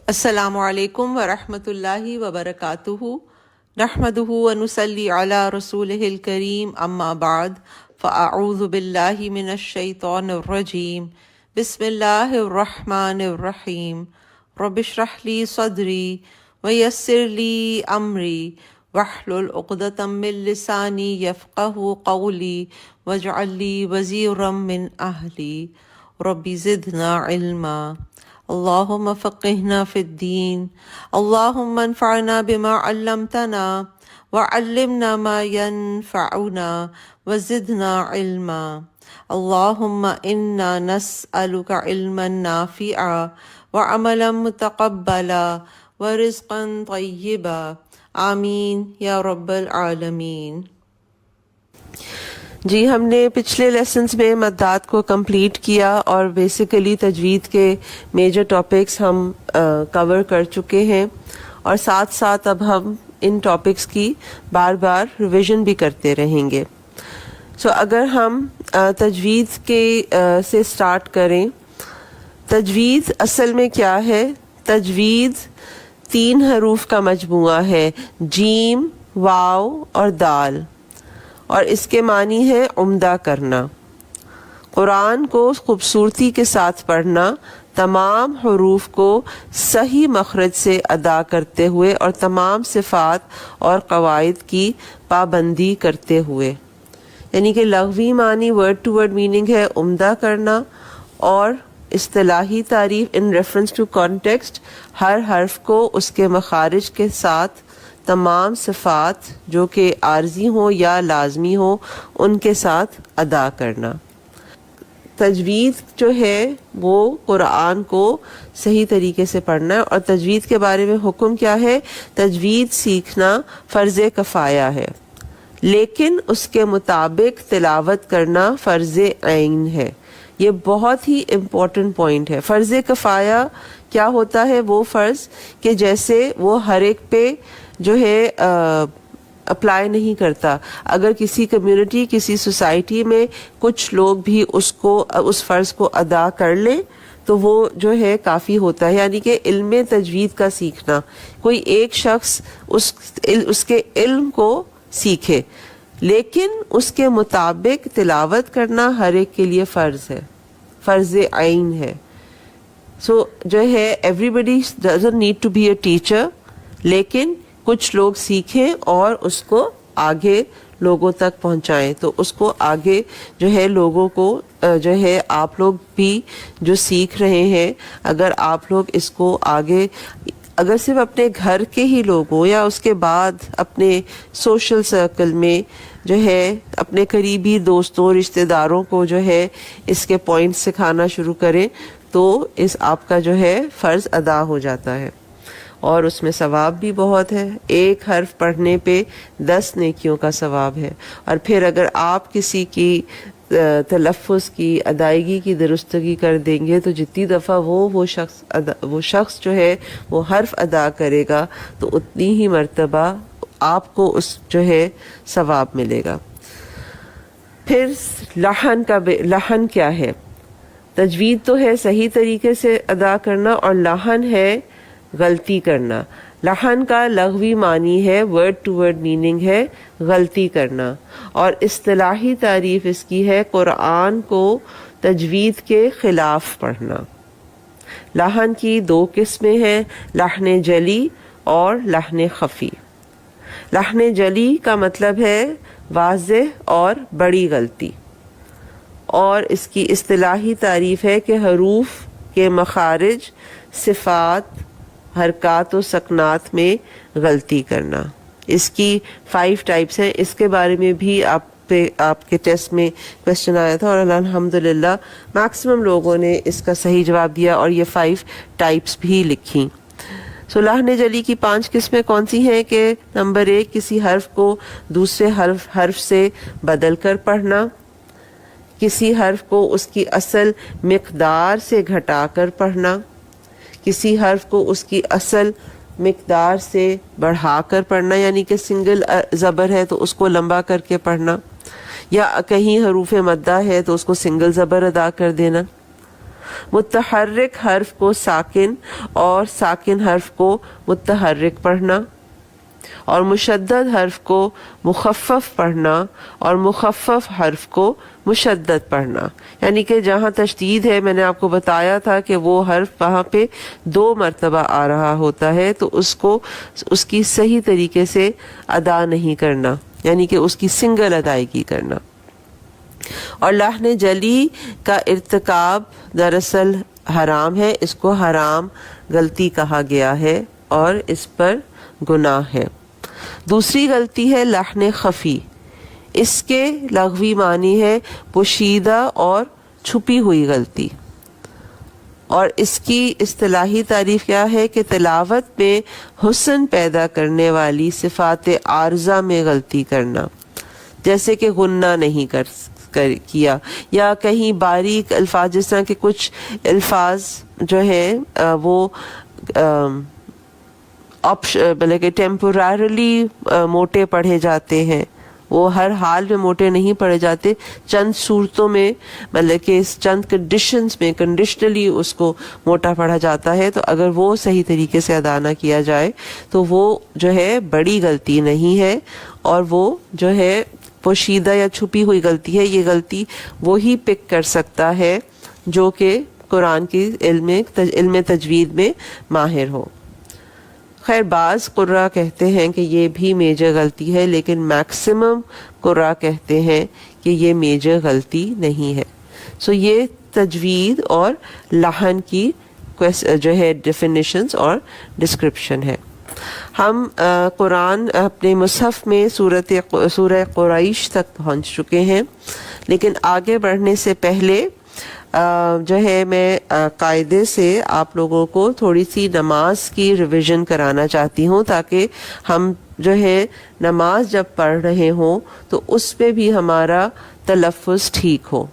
السلام علیکم ورحمۃ اللہ وبرکاتہ، نحمدہ ونصلی علی رسولہ الکریم، اما بعد فاعوذ باللہ من الشیطان الرجیم، بسم اللہ الرحمن الرحیم، رب اشرح لی صدری ویسر لی امری واحلل عقدۃ من لسانی یفقہوا قولی واجعل لی وزیرا من اہلی رب زدنا علما۔ اللہم فقہنا فی الدین، اللہم انفعنا بما علمتنا وعلمنا ما ینفعنا وزدنا علما۔ اللہم انا نسألک علما نافعا وعملا متقبلا ورزقا طیبا، آمین یا رب العالمین۔ جی، ہم نے پچھلے لیسنز میں مدات کو کمپلیٹ کیا اور بیسیکلی تجوید کے میجر ٹاپکس ہم کور کر چکے ہیں، اور ساتھ ساتھ اب ہم ان ٹاپکس کی بار بار ریویژن بھی کرتے رہیں گے۔ اگر ہم تجوید کے سے سٹارٹ کریں، تجوید اصل میں کیا ہے؟ تجوید 3 حروف کا مجموعہ ہے، جیم، واو اور دال، اور اس کے معنی ہے عمدہ کرنا، قرآن کو خوبصورتی کے ساتھ پڑھنا، تمام حروف کو صحیح مخرج سے ادا کرتے ہوئے اور تمام صفات اور قواعد کی پابندی کرتے ہوئے۔ یعنی کہ لغوی معنی ورڈ ٹو ورڈ میننگ ہے عمدہ کرنا، اور اصطلاحی تعریف ان ریفرنس ٹو کانٹیکسٹ، ہر حرف کو اس کے مخارج کے ساتھ تمام صفات جو کہ عارضی ہوں یا لازمی ہوں ان کے ساتھ ادا کرنا۔ تجوید جو ہے وہ قرآن کو صحیح طریقے سے پڑھنا ہے، اور تجوید کے بارے میں حکم کیا ہے؟ تجوید سیکھنا فرض کفایہ ہے، لیکن اس کے مطابق تلاوت کرنا فرض عین ہے۔ یہ بہت ہی امپورٹنٹ پوائنٹ ہے۔ فرض کفایہ کیا ہوتا ہے؟ وہ فرض کہ جیسے وہ ہر ایک پہ جو ہے اپلائی نہیں کرتا۔ اگر کسی کمیونٹی، کسی سوسائٹی میں کچھ لوگ بھی اس فرض کو ادا کر لیں تو وہ جو ہے کافی ہوتا ہے۔ یعنی کہ علم تجوید کا سیکھنا، کوئی ایک شخص اس کے علم کو سیکھے، لیکن اس کے مطابق تلاوت کرنا ہر ایک کے لیے فرض ہے، فرض عین ہے۔ جو ہے everybody doesn't need to be a teacher, لیکن کچھ لوگ سیکھیں اور اس کو آگے لوگوں تک پہنچائیں، تو اس کو آگے جو ہے لوگوں کو جو ہے آپ لوگ بھی جو سیکھ رہے ہیں، اگر آپ لوگ اس کو آگے اگر صرف اپنے گھر کے ہی لوگ ہوں یا اس کے بعد اپنے سوشل سرکل میں جو ہے اپنے قریبی دوستوں، رشتہ داروں کو جو ہے اس کے پوائنٹس سکھانا شروع کریں، تو اس آپ کا جو ہے فرض ادا ہو جاتا ہے، اور اس میں ثواب بھی بہت ہے۔ ایک حرف پڑھنے پہ 10 نیکیوں کا ثواب ہے۔ اور پھر اگر آپ کسی کی تلفظ کی ادائیگی کی درستگی کر دیں گے تو جتنی دفعہ وہ شخص جو ہے وہ حرف ادا کرے گا تو اتنی ہی مرتبہ آپ کو اس جو ہے ثواب ملے گا۔ پھر لحن کیا ہے؟ تجوید تو ہے صحیح طریقے سے ادا کرنا، اور لحن ہے غلطی کرنا۔ لحن کا لغوی معنی ہے، ورڈ ٹو ورڈ میننگ ہے غلطی کرنا، اور اصطلاحی تعریف اس کی ہے قرآن کو تجوید کے خلاف پڑھنا۔ لحن کی 2 قسمیں ہیں، لحن جلی اور لحن خفی۔ لحن جلی کا مطلب ہے واضح اور بڑی غلطی، اور اس کی اصطلاحی تعریف ہے کہ حروف کے مخارج، صفات، حرکات و سکنات میں غلطی کرنا۔ اس کی 5 ٹائپس ہیں۔ اس کے بارے میں بھی آپ کے ٹیسٹ میں کوشچن آیا تھا، اور الحمدللہ میکسیمم لوگوں نے اس کا صحیح جواب دیا اور یہ 5 ٹائپس بھی لکھی۔ لحن جلی کی 5 قسمیں کون سی ہیں؟ کہ نمبر 1، کسی حرف کو دوسرے حرف سے بدل کر پڑھنا، کسی حرف کو اس کی اصل مقدار سے گھٹا کر پڑھنا، کسی حرف کو اس کی اصل مقدار سے بڑھا کر پڑھنا، یعنی کہ سنگل زبر ہے تو اس کو لمبا کر کے پڑھنا، یا کہیں حروف مدہ ہے تو اس کو سنگل زبر ادا کر دینا، متحرک حرف کو ساکن اور ساکن حرف کو متحرک پڑھنا، اور مشدد حرف کو مخفف پڑھنا اور مخفف حرف کو مشدد پڑھنا. یعنی کہ جہاں تشدید ہے میں نے آپ کو بتایا تھا کہ وہ حرف وہاں پہ 2 مرتبہ آ رہا ہوتا ہے تو اس کو اس کی صحیح طریقے سے ادا نہیں کرنا، یعنی کہ اس کی سنگل ادائیگی کرنا. اور لحن جلی کا ارتکاب دراصل حرام ہے، اس کو حرام غلطی کہا گیا ہے اور اس پر گناہ ہے. دوسری غلطی ہے لحن خفی. اس کے لغوی معنی ہے پوشیدہ اور چھپی ہوئی غلطی، اور اس کی اصطلاحی تعریف کیا ہے کہ تلاوت میں حسن پیدا کرنے والی صفات عارضہ میں غلطی کرنا، جیسے کہ غنہ نہیں کیا، یا کہیں باریک الفاظ جس طرح کہ کچھ الفاظ جو ہیں وہ بلکہ کہ ٹیمپورارلی موٹے پڑھے جاتے ہیں، وہ ہر حال میں موٹے نہیں پڑھے جاتے، چند صورتوں میں مطلب کہ چند کنڈیشنز میں کنڈیشنلی اس کو موٹا پڑھا جاتا ہے. تو اگر وہ صحیح طریقے سے ادا نہ کیا جائے تو وہ جو ہے بڑی غلطی نہیں ہے، اور وہ جو ہے پوشیدہ یا چھپی ہوئی غلطی ہے. یہ غلطی وہی پک کر سکتا ہے جو کہ قرآن کی علم تجوید میں ماہر ہو. خیر بعض قراء کہتے ہیں کہ یہ بھی میجر غلطی ہے، لیکن میکسیمم قراء کہتے ہیں کہ یہ میجر غلطی نہیں ہے. سو یہ تجوید اور لحن کی جو ہے ڈیفینیشنز اور ڈسکرپشن ہے. ہم قرآن اپنے مصحف میں سورہ قریش تک پہنچ چکے ہیں، لیکن آگے بڑھنے سے پہلے جو ہے میں قاعدے سے آپ لوگوں کو تھوڑی سی نماز کی ریویژن کرانا چاہتی ہوں، تاکہ ہم جو ہے نماز جب پڑھ رہے ہوں تو اس پہ بھی ہمارا تلفظ ٹھیک ہو،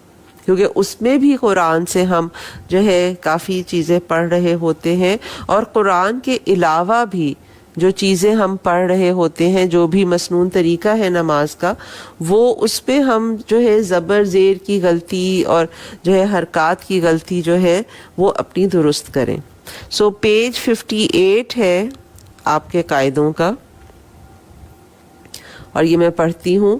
کیونکہ اس میں بھی قرآن سے ہم جو ہے کافی چیزیں پڑھ رہے ہوتے ہیں، اور قرآن کے علاوہ بھی جو چیزیں ہم پڑھ رہے ہوتے ہیں، جو بھی مسنون طریقہ ہے نماز کا، وہ اس پہ ہم جو ہے زبر زیر کی غلطی اور جو ہے حرکات کی غلطی جو ہے وہ اپنی درست کریں. سو پیج 58 ہے آپ کے قاعدوں کا، اور یہ میں پڑھتی ہوں.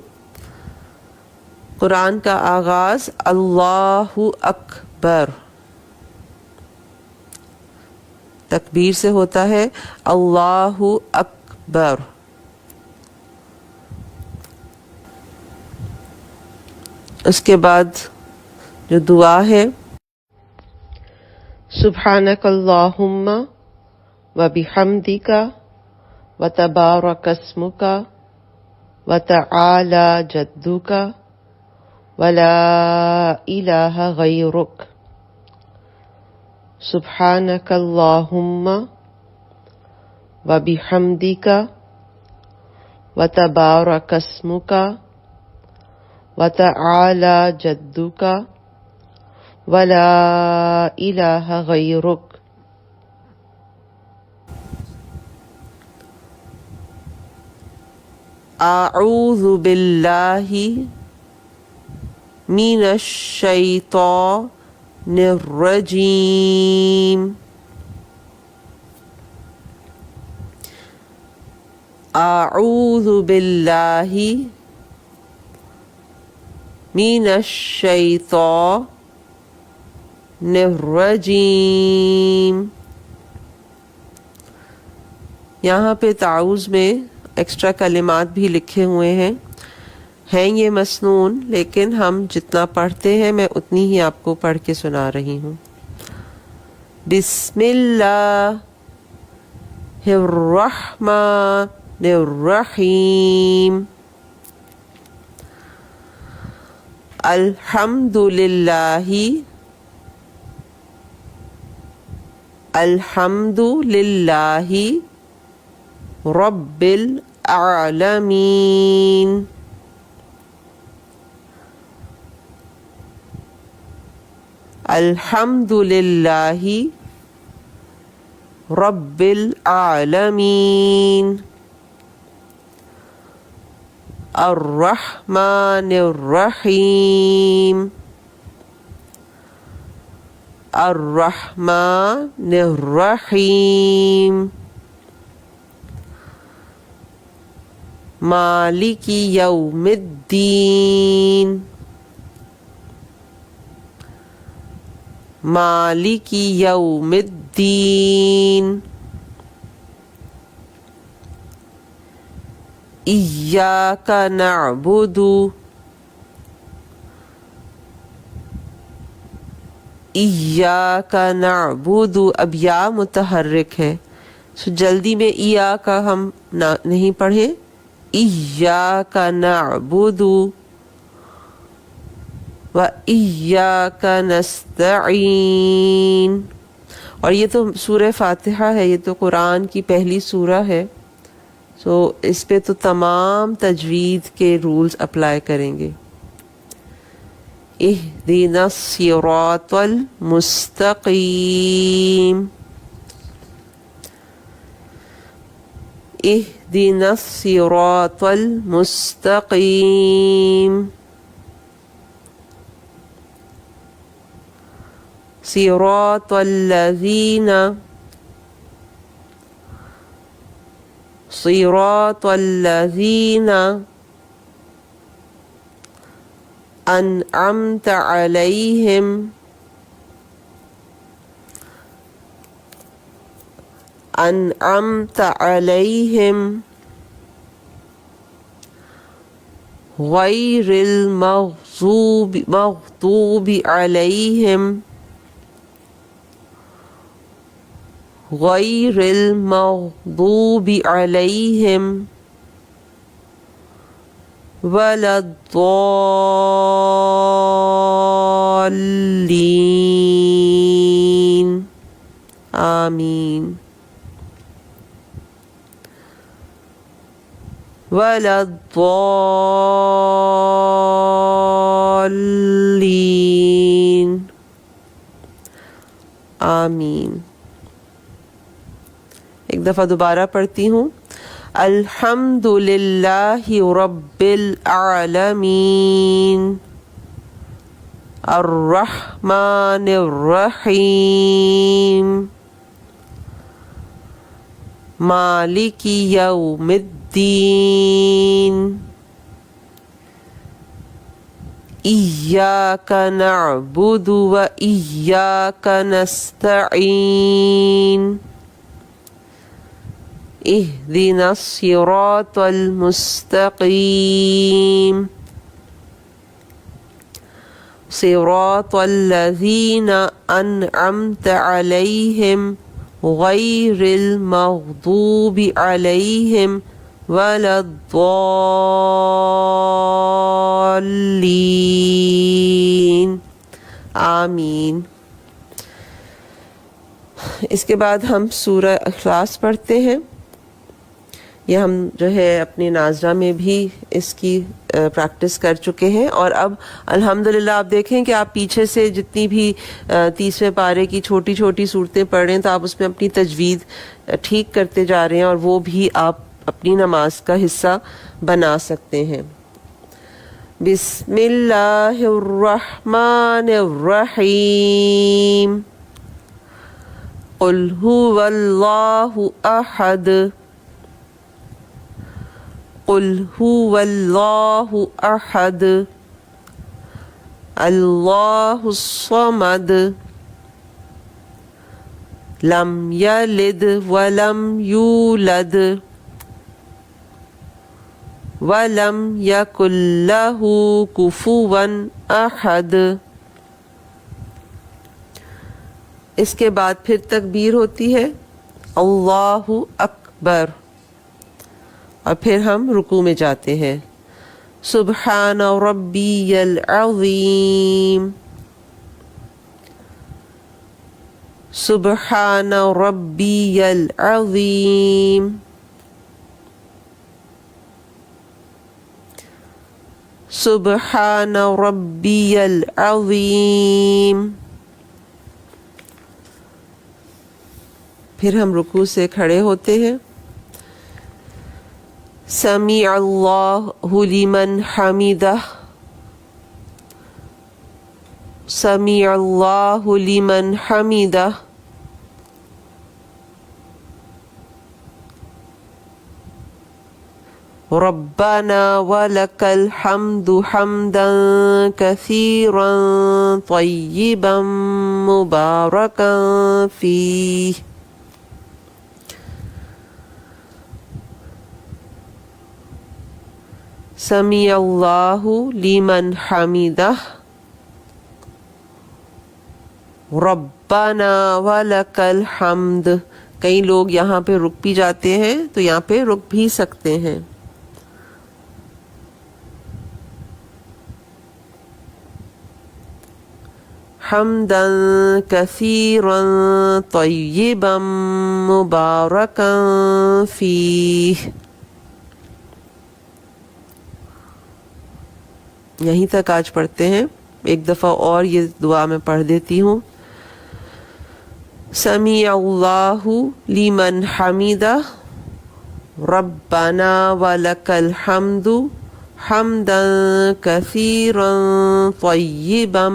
قرآن کا آغاز اللہ اکبر تکبیر سے ہوتا ہے، اللہ اکبر. اس کے بعد جو دعا ہے، سبحانک اللہم و بحمدک و تبارک اسمک و تعالی جدک و لا الہ غیرک. سبحانک اللہم و بحمدک و تبارک اسمک و تعالی جدک و لا الہ غیرک. اعوذ باللہ من الشیطان الرجیم. اعوذ باللہ من الشیطان الرجیم. یہاں پہ تعوذ میں ایکسٹرا کلمات بھی لکھے ہوئے ہیں یہ مسنون، لیکن ہم جتنا پڑھتے ہیں میں اتنی ہی آپ کو پڑھ کے سنا رہی ہوں. بسم اللہ الرحمن الرحیم. الحمد للہ رب العالمین. الحمد للہ رب العالمین. الرحمن الرحیم. الرحمن الرحیم مالک یوم الدین مالک یوم الدین ایاک نعبد ایاک نعبد. اب یا متحرک ہے سو جلدی میں ایا کا ہم نہیں پڑھیں. ایاک نعبد و ایاک نستعین. اور یہ تو سورہ فاتحہ ہے, یہ تو قرآن کی پہلی سورہ ہے, سو اس پہ تو تمام تجوید کے رولز اپلائی کریں گے. اہدنا الصراط المستقیم اہدنا الصراط المستقیم صراط الذین انعمت علیہم غیر المغضوب علیہم ولا الضالین. آمین. ولا الضالین. آمین. ایک دفعہ دوبارہ پڑھتی ہوں. الحمد للہ رب العالمین الرحمن الرحیم مالک یوم الدین ایاک نعبد و ایاک نستعین اہدنا الصراط المستقیم صراط الذین انعمت علیہم غیر المغضوب علیہم ولا الضالین. آمین. اس کے بعد ہم سورہ اخلاص پڑھتے ہیں. یہ ہم جو ہے اپنی ناظرہ میں بھی اس کی پریکٹس کر چکے ہیں, اور اب الحمدللہ آپ دیکھیں کہ آپ پیچھے سے جتنی بھی 30ویں پارے کی چھوٹی چھوٹی صورتیں پڑھ رہے ہیں تو آپ اس میں اپنی تجوید ٹھیک کرتے جا رہے ہیں, اور وہ بھی آپ اپنی نماز کا حصہ بنا سکتے ہیں. بسم اللہ الرحمن الرحیم قل هو اللہ احد قل هو اللہ احد اللہ الصمد لم یلد ولم یولد ولم یکن لہ کفوا احد. اس کے بعد پھر تکبیر ہوتی ہے اللہ اکبر, اور پھر ہم رکوع میں جاتے ہیں. سبحان ربی العظیم سبحان ربی العظیم سبحان ربی العظیم. پھر ہم رکوع سے کھڑے ہوتے ہیں. سمیع اللہ لمن حمدہ سمیع اللہ لمن حمدہ ربنا ولك الحمد حمدا كثيرا طيبا مباركا فيه سمیع اللہ لمن حمدہ ربنا ولک الحمد. کئی لوگ یہاں پہ رک بھی جاتے ہیں تو یہاں پہ رک بھی سکتے ہیں. حمدا کثیرا طیبا مبارکا فیہ. یہیں تک آج پڑھتے ہیں. ایک دفعہ اور یہ دعا میں پڑھ دیتی ہوں. سمیع اللہ لمن حمدہ ربنا ولک الحمد حمدا کثیرا طیبا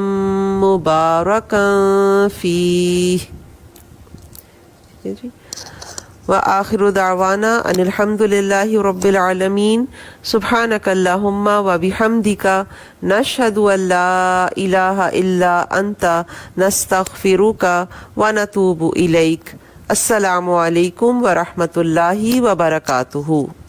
مبارکا فیہ. وآخر دعوانا ان الحمد للہ رب العالمین. سبحانک اللہم وبحمدک نشہد ان لا الہ الا انت نستغفرک ونتوب الیک. السلام علیکم ورحمۃ اللہ وبرکاتہ.